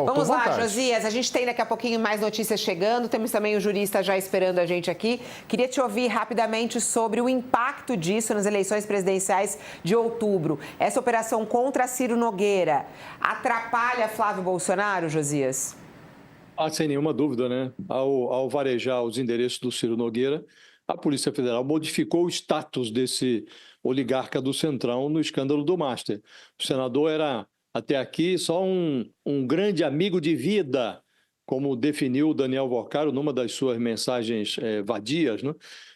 Faltou Vamos lá, vontade. Josias. A gente tem daqui a pouquinho mais notícias chegando. Temos também o jurista já esperando a gente aqui. Queria te ouvir rapidamente sobre o impacto disso nas eleições presidenciais de outubro. Essa operação contra Ciro Nogueira atrapalha Flávio Bolsonaro, Josias? Sem nenhuma dúvida, né? Ao varejar os endereços do Ciro Nogueira, a Polícia Federal modificou o status desse oligarca do Centrão no escândalo do Master. O senador era, até aqui, só um grande amigo de vida, como definiu Daniel Vorcaro numa das suas mensagens vadias, né?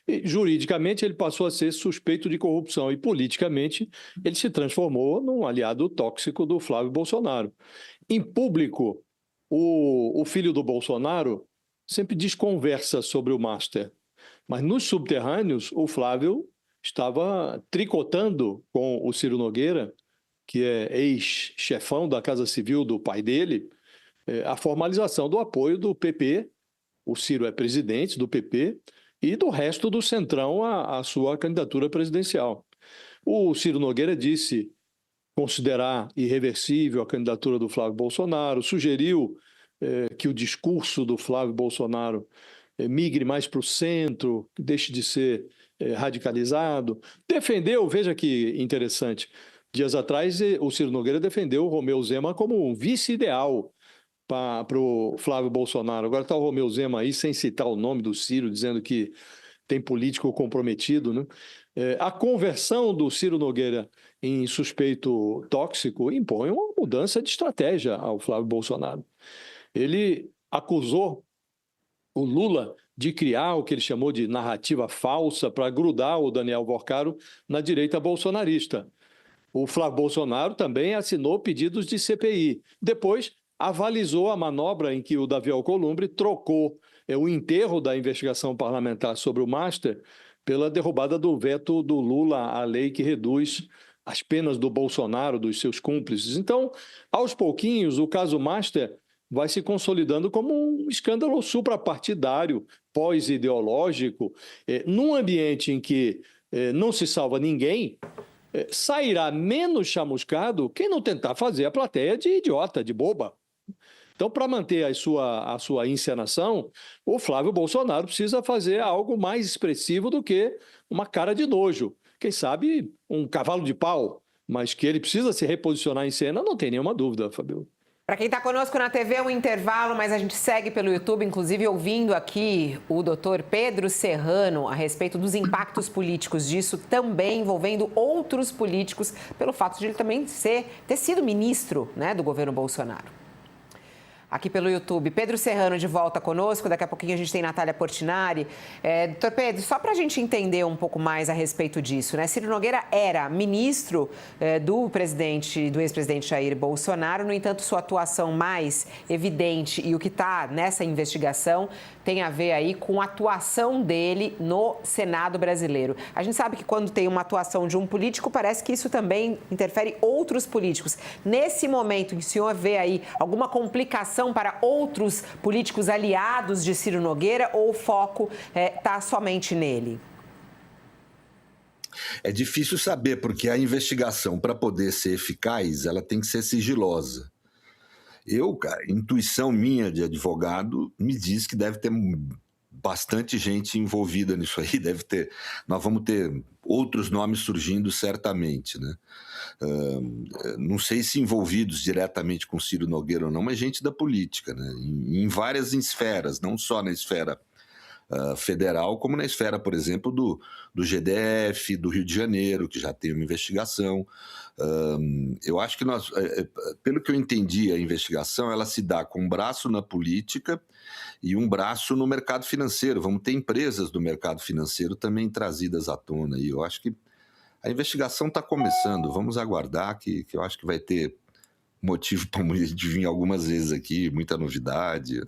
E, juridicamente, ele passou a ser suspeito de corrupção e, politicamente, ele se transformou num aliado tóxico do Flávio Bolsonaro. Em público, o filho do Bolsonaro sempre desconversa sobre o Master, mas nos subterrâneos o Flávio estava tricotando com o Ciro Nogueira, que é ex-chefão da Casa Civil do pai dele, a formalização do apoio do PP, o Ciro é presidente do PP, e do resto do Centrão à sua candidatura presidencial. O Ciro Nogueira disse considerar irreversível a candidatura do Flávio Bolsonaro, sugeriu que o discurso do Flávio Bolsonaro migre mais para o centro, que deixe de ser radicalizado. Defendeu, veja que interessante, dias atrás o Ciro Nogueira defendeu o Romeu Zema como um vice ideal para o Flávio Bolsonaro. Agora está o Romeu Zema aí, sem citar o nome do Ciro, dizendo que tem político comprometido, né? A conversão do Ciro Nogueira em suspeito tóxico impõe uma mudança de estratégia ao Flávio Bolsonaro. Ele acusou o Lula de criar o que ele chamou de narrativa falsa para grudar o Daniel Vorcaro na direita bolsonarista. O Flávio Bolsonaro também assinou pedidos de CPI. Depois, avalizou a manobra em que o Davi Alcolumbre trocou o enterro da investigação parlamentar sobre o Master pela derrubada do veto do Lula à lei que reduz as penas do Bolsonaro, dos seus cúmplices. Então, aos pouquinhos, o caso Master vai se consolidando como um escândalo suprapartidário, pós-ideológico, num ambiente em que não se salva ninguém. Sairá menos chamuscado quem não tentar fazer a plateia de idiota, de boba. Então, para manter a sua encenação, o Flávio Bolsonaro precisa fazer algo mais expressivo do que uma cara de nojo. Quem sabe um cavalo de pau, mas que ele precisa se reposicionar em cena, não tem nenhuma dúvida, Fabio. Para quem está conosco na TV é um intervalo, mas a gente segue pelo YouTube, inclusive ouvindo aqui o doutor Pedro Serrano a respeito dos impactos políticos disso, também envolvendo outros políticos, pelo fato de ele também ter sido ministro, né, do governo Bolsonaro. Aqui pelo YouTube. Pedro Serrano de volta conosco, daqui a pouquinho a gente tem Natália Portinari. Doutor Pedro, só para a gente entender um pouco mais a respeito disso, né? Ciro Nogueira era ministro do ex-presidente Jair Bolsonaro, no entanto, sua atuação mais evidente e o que está nessa investigação tem a ver aí com a atuação dele no Senado brasileiro. A gente sabe que quando tem uma atuação de um político, parece que isso também interfere outros políticos. Nesse momento, o senhor vê aí alguma complicação para outros políticos aliados de Ciro Nogueira ou o foco está somente nele? É difícil saber, porque a investigação, para poder ser eficaz, ela tem que ser sigilosa. Intuição minha de advogado me diz que deve ter bastante gente envolvida nisso aí, nós vamos ter outros nomes surgindo certamente, né? Não sei se envolvidos diretamente com Ciro Nogueira ou não, mas gente da política, né? Em várias esferas, não só na esfera federal, como na esfera, por exemplo, do GDF, do Rio de Janeiro, que já tem uma investigação. Eu acho que pelo que eu entendi, a investigação ela se dá com um braço na política e um braço no mercado financeiro. Vamos ter empresas do mercado financeiro também trazidas à tona. E eu acho que a investigação está começando. Vamos aguardar que eu acho que vai ter motivo para a gente vir algumas vezes aqui, muita novidade.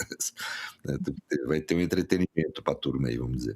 Vai ter um entretenimento para a turma aí, vamos dizer.